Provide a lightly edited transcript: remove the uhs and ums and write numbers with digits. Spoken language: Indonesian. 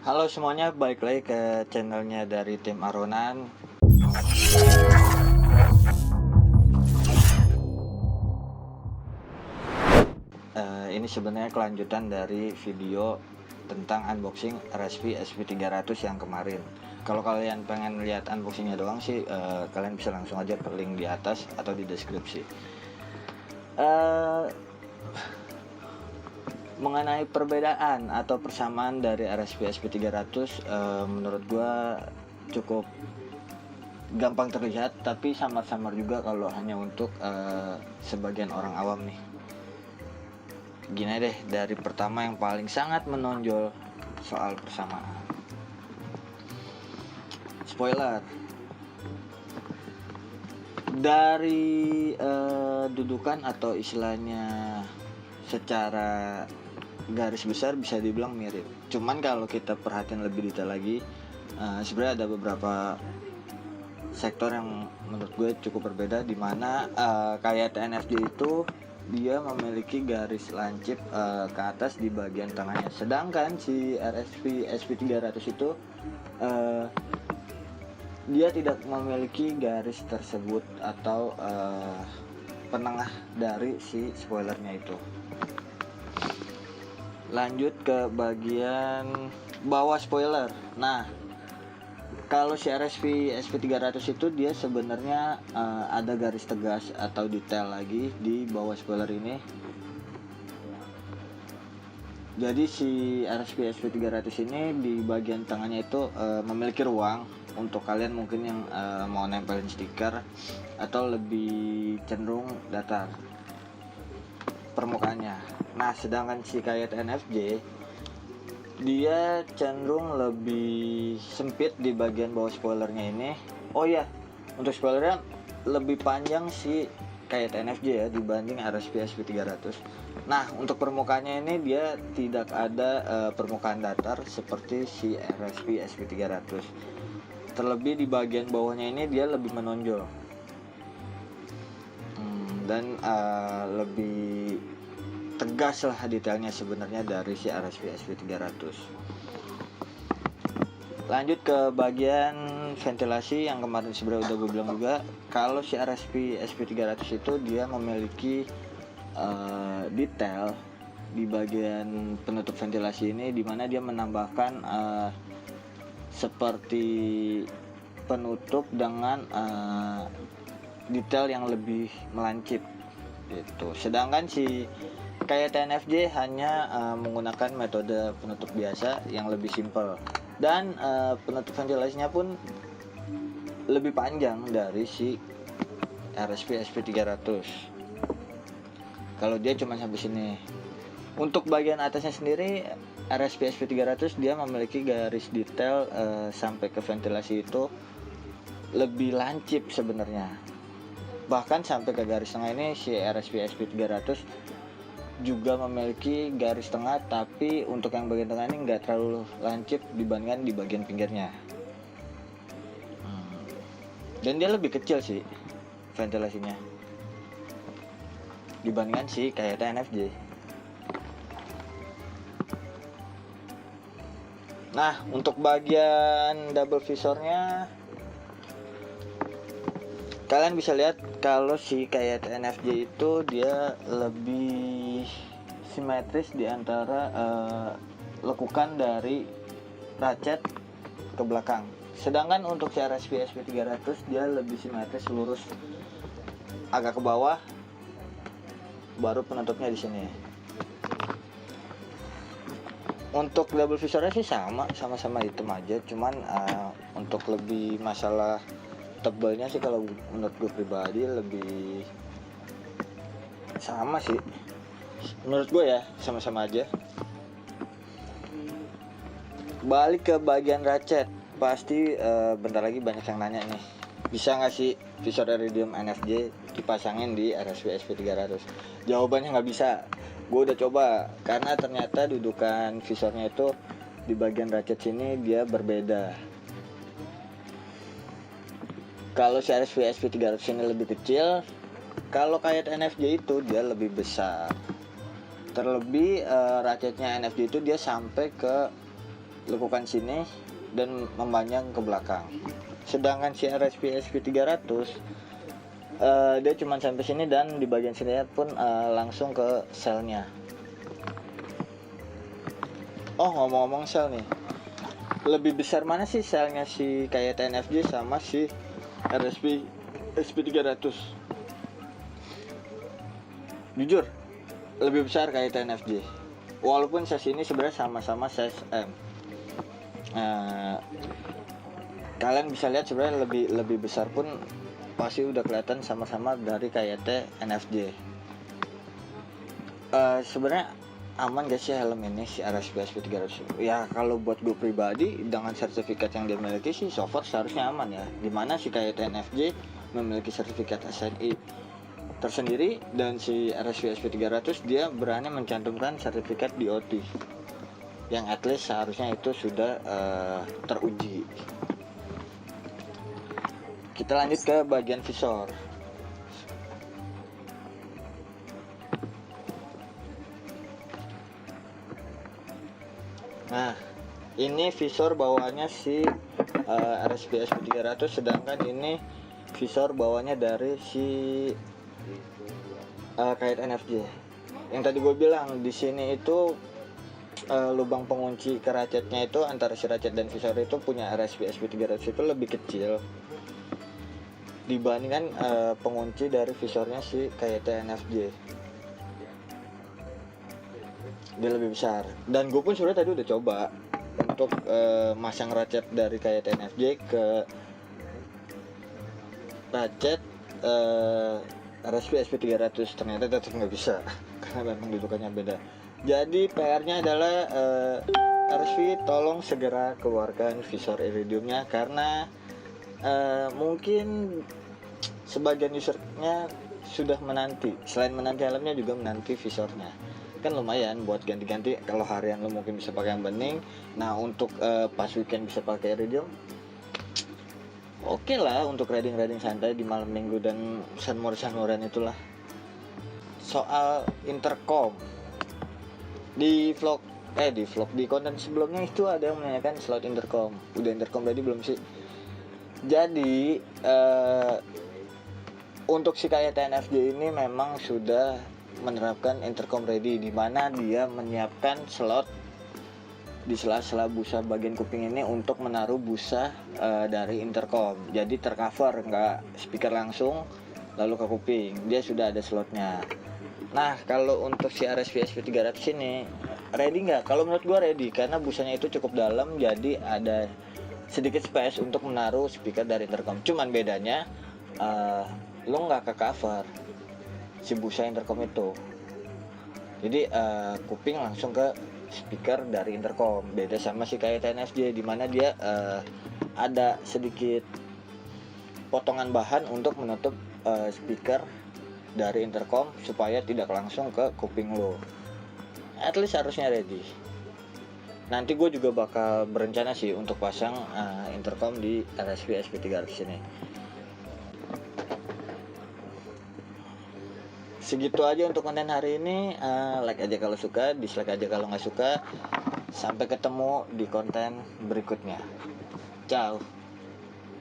Halo semuanya, balik lagi ke channelnya dari tim Aronan. Ini sebenarnya kelanjutan dari video tentang unboxing RSP SP300 yang kemarin. Kalau kalian pengen lihat unboxingnya doang sih, kalian bisa langsung aja ke link di atas atau di deskripsi. Mengenai perbedaan atau persamaan dari RSP SP300, menurut gua cukup gampang terlihat, tapi samar-samar juga kalau hanya untuk sebagian orang awam nih. Gini deh, dari pertama yang paling sangat menonjol soal persamaan. Spoiler. Dari dudukan atau istilahnya secara garis besar bisa dibilang mirip. Cuman kalau kita perhatian lebih detail lagi, sebenarnya ada beberapa sektor yang menurut gue cukup berbeda, di mana kayak TNFJ itu dia memiliki garis lancip ke atas di bagian tengahnya, sedangkan si RSP SP300 itu dia tidak memiliki garis tersebut atau penengah dari si spoilernya itu. Lanjut ke bagian bawah spoiler. Nah, kalau si RSP SP300 itu dia sebenarnya ada garis tegas atau detail lagi di bawah spoiler ini. Jadi si RSP SP300 ini di bagian tengahnya itu memiliki ruang untuk kalian mungkin yang mau nempelin stiker atau lebih cenderung datar permukaannya. Nah, sedangkan si kayak NFJ dia cenderung lebih sempit di bagian bawah spoilernya ini. Oh ya, untuk spoilernya lebih panjang si kayak NFJ ya dibanding RSP SP300. Nah, untuk permukaannya ini dia tidak ada permukaan datar seperti si RSP SP300. Terlebih di bagian bawahnya ini dia lebih menonjol dan lebih tegas lah detailnya sebenarnya dari si RSP SP300. Lanjut ke bagian ventilasi yang kemarin sebenarnya udah gue bilang juga, kalau si RSP SP300 itu dia memiliki detail di bagian penutup ventilasi ini, dimana dia menambahkan seperti penutup dengan detail yang lebih melancip gitu. Sedangkan si kayak TNFJ hanya menggunakan metode penutup biasa yang lebih simpel, dan penutup ventilasinya pun lebih panjang dari si RSP SP300. Kalau dia cuma sampai sini. Untuk bagian atasnya sendiri RSP SP300 dia memiliki garis detail sampai ke ventilasi itu lebih lancip sebenarnya. Bahkan sampai ke garis tengah ini si RSP SP300 juga memiliki garis tengah, tapi untuk yang bagian tengah ini nggak terlalu lancip dibandingkan di bagian pinggirnya. Dan dia lebih kecil sih ventilasinya dibandingkan si kayak TNFJ. Nah, untuk bagian double visornya kalian bisa lihat kalau si kayak NFJ itu dia lebih simetris di antara lekukan dari ratchet ke belakang. Sedangkan untuk si RSP SP300 dia lebih simetris lurus agak ke bawah, baru penutupnya di sini. Untuk double visornya sih sama-sama hitam aja, cuman untuk lebih masalah tebalnya sih kalau menurut gue pribadi lebih sama sih, menurut gue ya sama-sama aja. Balik ke bagian ratchet, pasti bentar lagi banyak yang nanya nih, bisa nggak sih visor iridium NFJ dipasangin di RSP SP300? Jawabannya nggak bisa. Gue udah coba, karena ternyata dudukan visornya itu di bagian ratchet sini dia berbeda. Kalau si RSP SP300 ini lebih kecil, kalau kayak NFJ itu dia lebih besar. Terlebih ratchetnya NFJ itu dia sampai ke lekukan sini dan memanjang ke belakang. Sedangkan si RSP SP300 dia cuma sampai sini dan di bagian sini pun langsung ke selnya. Oh, ngomong-ngomong sel nih, lebih besar mana sih selnya si KYT NFJ sama si RSP SP300? Jujur, lebih besar KYT NFJ. Walaupun size ini sebenarnya sama-sama size M. Kalian bisa lihat sebenarnya lebih besar pun pasti udah kelihatan sama-sama dari KYT NFJ. Sebenarnya aman gak sih helm ini si RSP SP300? Ya kalau buat gue pribadi dengan sertifikat yang dia miliki sih so far seharusnya aman ya. Dimana si KYT NFJ memiliki sertifikat SNI tersendiri dan si RSP SP300 dia berani mencantumkan sertifikat DOT yang at least seharusnya itu sudah teruji. Kita lanjut ke bagian visor. Nah, ini visor bawaannya si RSP SP300, sedangkan ini visor bawaannya dari si KYT NFJ. Yang tadi gue bilang di sini itu lubang pengunci ke ratchetnya itu antara si ratchet dan visor itu punya RSP SP300 itu lebih kecil dibandingkan pengunci dari visornya si KYT NFJ. Dia lebih besar. Dan gue pun sebenarnya tadi udah coba untuk masang ratchet dari KYT NFJ ke ratchet RSP SP300, ternyata tetap nggak bisa karena memang dudukannya beda. Jadi PR-nya adalah RSP tolong segera keluarkan visor iridiumnya karena mungkin sebagian usernya sudah menanti. Selain menanti helmnya juga menanti visornya. Kan lumayan buat ganti-ganti. Kalau harian lo mungkin bisa pakai yang bening. Nah untuk pas weekend bisa pakai iridium. Oke lah untuk riding santai di malam minggu dan sunmore-sunmorean itulah. Soal intercom di konten sebelumnya itu ada yang menanyakan slot intercom. Udah intercom tadi belum sih? Jadi untuk si KYT NFJ ini memang sudah menerapkan intercom ready, di mana dia menyiapkan slot di sela-sela busa bagian kuping ini untuk menaruh busa dari intercom. Jadi tercover, nggak speaker langsung lalu ke kuping, dia sudah ada slotnya. Nah kalau untuk si RSP SP300 ini ready nggak? Kalau menurut gua ready karena busanya itu cukup dalam, jadi ada sedikit space untuk menaruh speaker dari intercom. Cuman bedanya lo nggak ke cover si busa intercom itu, jadi kuping langsung ke speaker dari intercom. Beda sama si KYT NFJ di mana dia ada sedikit potongan bahan untuk menutup speaker dari intercom supaya tidak langsung ke kuping lo. At least harusnya ready. Nanti gue juga bakal berencana sih untuk pasang intercom di RSP SP300 ini. Segitu aja untuk konten hari ini. Like aja kalau suka, dislike aja kalau nggak suka. Sampai ketemu di konten berikutnya. Ciao.